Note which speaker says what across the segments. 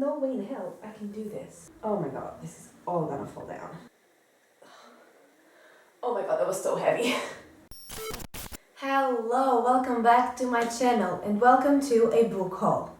Speaker 1: no way in hell I can do this. Oh my god, this is all gonna fall down. Oh my god, that was so heavy. Hello, welcome back to my channel and welcome to a book haul.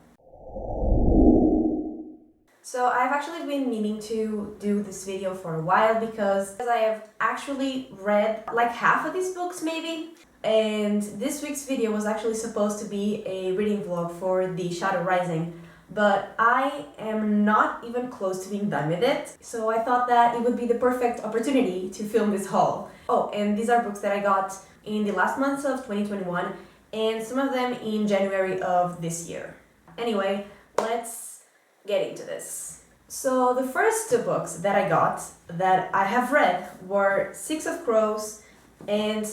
Speaker 1: So I've actually been meaning to do this video for a while because I have actually read like half of these books maybe. And this week's video was actually supposed to be a reading vlog for The Shadow Rising, but I am not even close to being done with it. So I thought that it would be the perfect opportunity to film this haul. Oh, and these are books that I got in the last months of 2021 and some of them in January of this year. Anyway, let's get into this. So the first two books that I got that I have read were Six of Crows and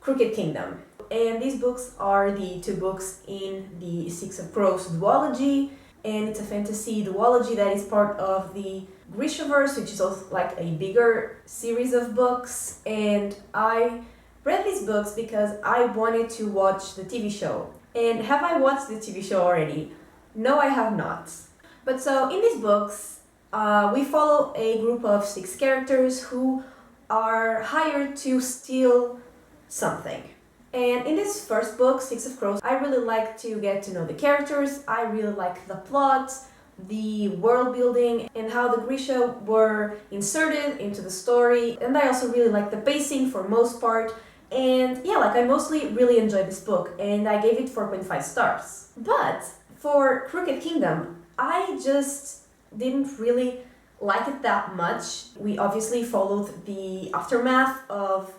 Speaker 1: Crooked Kingdom. And these books are the two books in the Six of Crows Duology, and it's a fantasy duology that is part of the Grishaverse, which is also like a bigger series of books. And I read these books because I wanted to watch the TV show. And have I watched the TV show already? No, I have not. But so in these books, we follow a group of 6 characters who are hired to steal something. And in this first book, Six of Crows, I really like to get to know the characters. I really like the plot, the world building, and how the Grisha were inserted into the story. And I also really like the pacing for most part. And yeah, like I mostly really enjoyed this book and I gave it 4.5 stars. But for Crooked Kingdom, I just didn't really like it that much. We obviously followed the aftermath of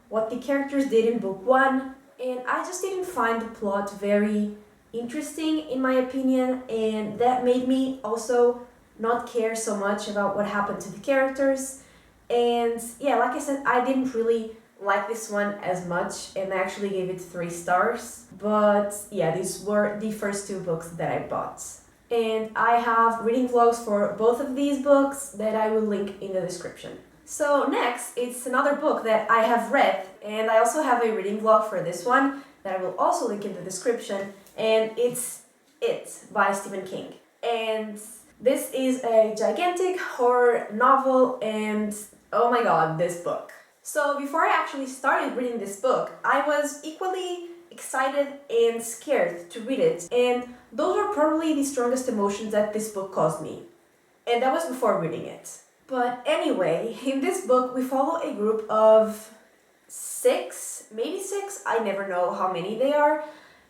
Speaker 1: what the characters did in book 1, and I just didn't find the plot very interesting in my opinion, and that made me also not care so much about what happened to the characters. And yeah, like I said, I didn't really like this one as much and I actually gave it 3 stars. But yeah, these were the first 2 books that I bought. And I have reading vlogs for both of these books that I will link in the description. So next, it's another book that I have read, and I also have a reading vlog for this one that I will also link in the description, and it's It by Stephen King. And this is a gigantic horror novel, and oh my god, this book. So before I actually started reading this book, I was equally excited and scared to read it, and those were probably the strongest emotions that this book caused me. And that was before reading it. But anyway, in this book we follow a group of 6, maybe 6, I never know how many they are,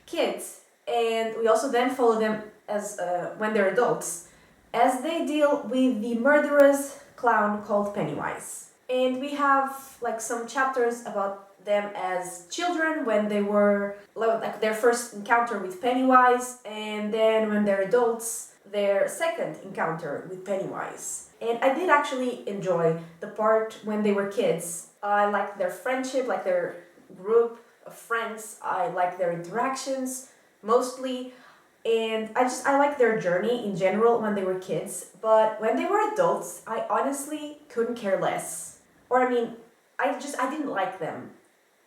Speaker 1: kids. And we also then follow them as when they're adults, as they deal with the murderous clown called Pennywise. And we have like some chapters about them as children when they were like their first encounter with Pennywise, and then when they're adults, their second encounter with Pennywise. And I did actually enjoy the part when they were kids. I liked their friendship, like their group of friends. I liked their interactions mostly. And I liked their journey in general when they were kids. But when they were adults, I honestly couldn't care less. Or I mean, I didn't like them.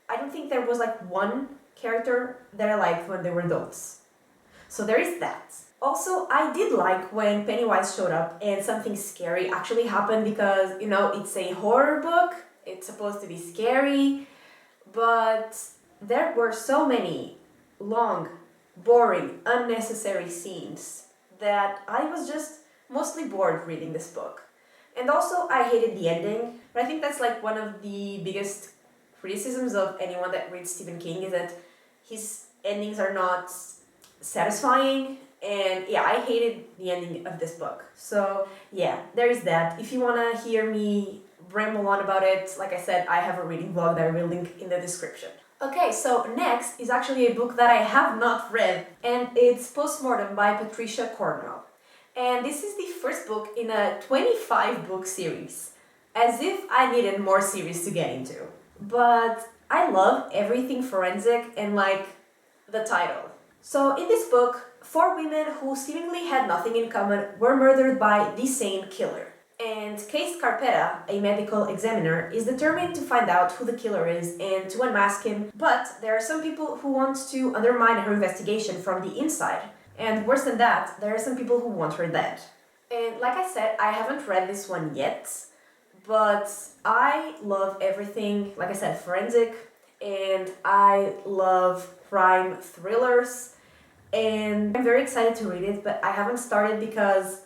Speaker 1: I don't think there was like one character that I liked when they were adults. So there is that. Also, I did like when Pennywise showed up and something scary actually happened because, you know, it's a horror book, it's supposed to be scary, but there were so many long, boring, unnecessary scenes that I was just mostly bored reading this book. And also, I hated the ending, but I think that's like one of the biggest criticisms of anyone that reads Stephen King is that his endings are not satisfying. And yeah, I hated the ending of this book. So yeah, there is that. If you want to hear me ramble on about it, like I said, I have a reading vlog that I will link in the description. Okay, so next is actually a book that I have not read, and it's Postmortem by Patricia Cornrow. And this is the first book in a 25 book series, as if I needed more series to get into. But I love everything forensic and like the title. So in this book, 4 women who seemingly had nothing in common were murdered by the same killer. And Case Carpetta, a medical examiner, is determined to find out who the killer is and to unmask him, but there are some people who want to undermine her investigation from the inside. And worse than that, there are some people who want her dead. And like I said, I haven't read this one yet, but I love everything, like I said, forensic, and I love crime thrillers, and I'm very excited to read it, but I haven't started because,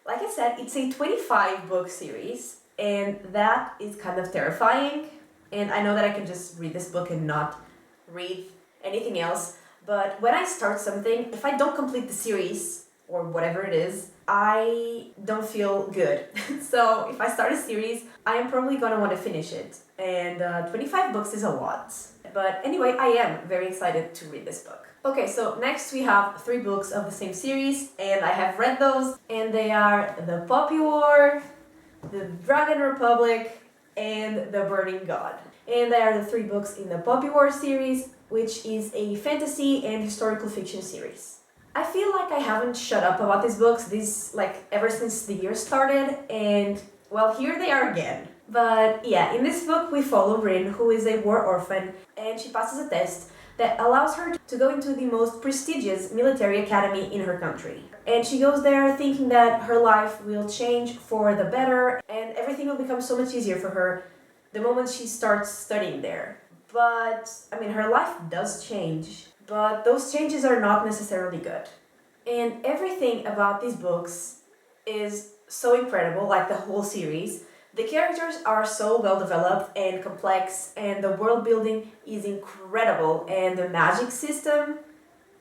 Speaker 1: like I said, it's a 25 book series, and that is kind of terrifying, and I know that I can just read this book and not read anything else, but when I start something, if I don't complete the series, or whatever it is, I don't feel good. So if I start a series, I am probably gonna want to finish it. And 25 books is a lot. But anyway, I am very excited to read this book. Okay, so next we have 3 books of the same series, and I have read those, and they are The Poppy War, The Dragon Republic, and The Burning God. And they are the 3 books in the Poppy War series, which is a fantasy and historical fiction series. I feel like I haven't shut up about these books, ever since the year started, and well, here they are again. But yeah, in this book we follow Rin, who is a war orphan, and she passes a test that allows her to go into the most prestigious military academy in her country. And she goes there thinking that her life will change for the better, and everything will become so much easier for her the moment she starts studying there. But, I mean, her life does change, but those changes are not necessarily good. And everything about these books is so incredible, like the whole series. The characters are so well developed and complex, and the world building is incredible, and the magic system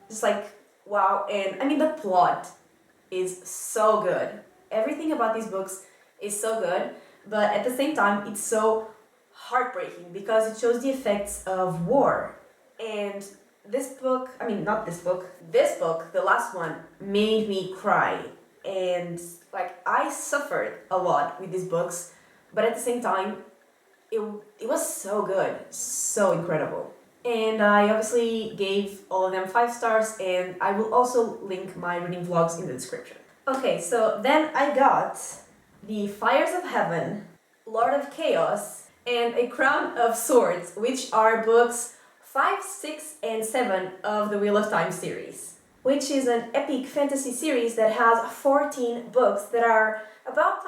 Speaker 1: is like, wow. And I mean, the plot is so good. Everything about these books is so good, but at the same time, it's so heartbreaking because it shows the effects of war. And this book, the last one, made me cry. And I suffered a lot with these books, but at the same time, it was so good, so incredible. And I obviously gave all of them 5 stars, and I will also link my reading vlogs in the description. Okay, so then I got The Fires of Heaven, Lord of Chaos, and A Crown of Swords, which are books 5, 6, and 7 of the Wheel of Time series, which is an epic fantasy series that has 14 books that are about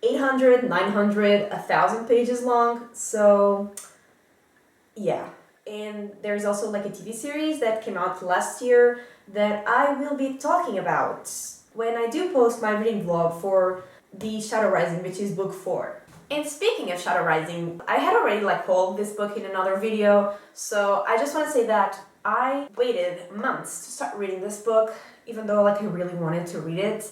Speaker 1: 800, 900, 1,000 pages long, so yeah. And there's also a TV series that came out last year that I will be talking about when I do post my reading vlog for the Shadow Rising, which is book 4. And speaking of Shadow Rising, I had already hauled this book in another video, so I just want to say that I waited months to start reading this book, even though I really wanted to read it,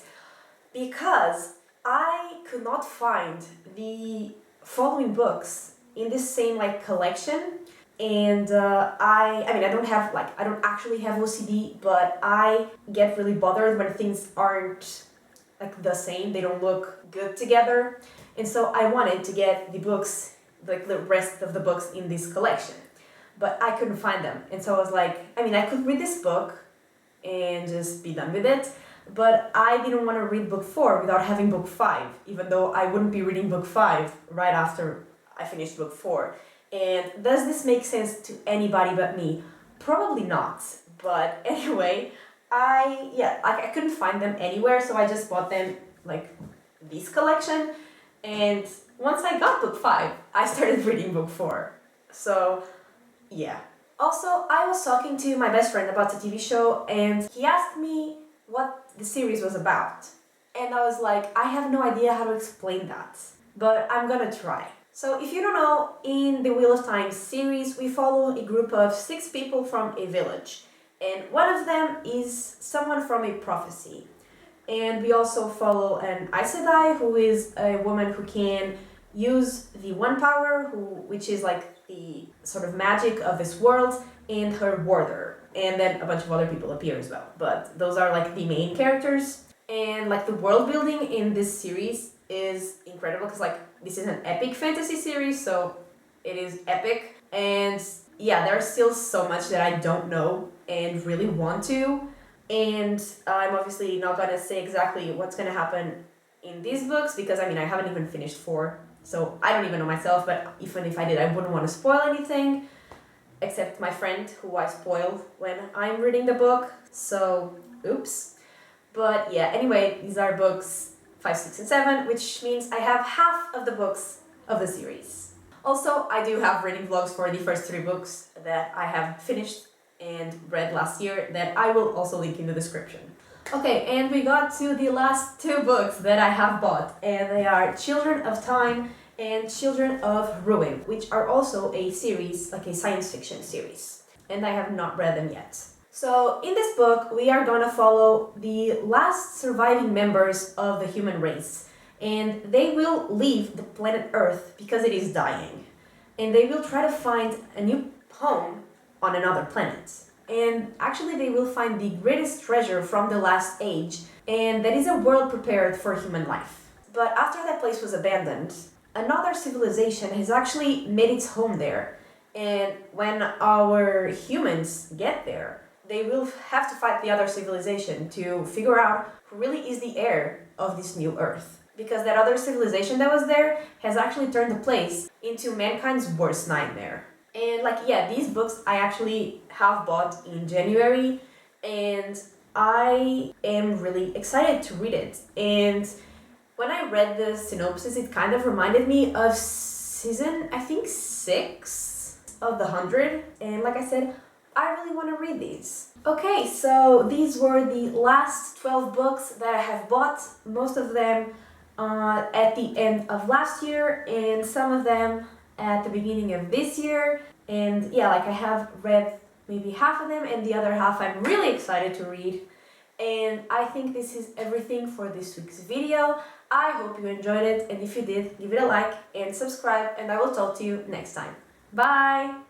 Speaker 1: because I could not find the following books in this same collection. And I don't actually have OCD, but I get really bothered when things aren't the same, they don't look good together. And so I wanted to get the books, the rest of the books in this collection, but I couldn't find them. And so I was I could read this book and just be done with it, but I didn't want to read book 4 without having book 5, even though I wouldn't be reading book 5 right after I finished book 4. And does this make sense to anybody but me? Probably not. But anyway, I couldn't find them anywhere, so I just bought them this collection. And once I got book 5, I started reading book 4. So yeah. Also, I was talking to my best friend about the TV show, and he asked me what the series was about. And I was I have no idea how to explain that, but I'm gonna try. So if you don't know, in the Wheel of Time series, we follow a group of 6 people from a village. And one of them is someone from a prophecy. And we also follow an Aes Sedai, who is a woman who can use the One Power, which is the sort of magic of this world, and her warder. And then a bunch of other people appear as well. But those are the main characters. And the world building in this series is incredible because this is an epic fantasy series, so it is epic. And yeah, there's still so much that I don't know and really want to. And I'm obviously not gonna say exactly what's gonna happen in these books because I haven't even finished 4, so I don't even know myself. But even if I did, I wouldn't want to spoil anything, except my friend who I spoiled when I'm reading the book. So oops. But yeah, anyway, these are books 5, 6, and 7, which means I have half of the books of the series. Also, I do have reading vlogs for the first 3 books that I have finished and read last year that I will also link in the description. Okay, and we got to the last 2 books that I have bought, and they are Children of Time and Children of Ruin, which are also a series, like a science fiction series, and I have not read them yet. So in this book, we are gonna follow the last surviving members of the human race, and they will leave the planet Earth because it is dying, and they will try to find a new home on another planet. And actually they will find the greatest treasure from the last age, and that is a world prepared for human life. But after that place was abandoned, another civilization has actually made its home there, and when our humans get there, they will have to fight the other civilization to figure out who really is the heir of this new Earth. Because that other civilization that was there has actually turned the place into mankind's worst nightmare. And like, yeah, these books I actually have bought in January, and I am really excited to read it. And when I read the synopsis, it kind of reminded me of season, I think 6 of The 100. And like I said, I really want to read these. Okay, so these were the last 12 books that I have bought, most of them at the end of last year, and some of them at the beginning of this year. And yeah, like I have read maybe half of them, and the other half I'm really excited to read. And I think this is everything for this week's video. I hope you enjoyed it, and if you did, give it a like and subscribe, and I will talk to you next time. Bye!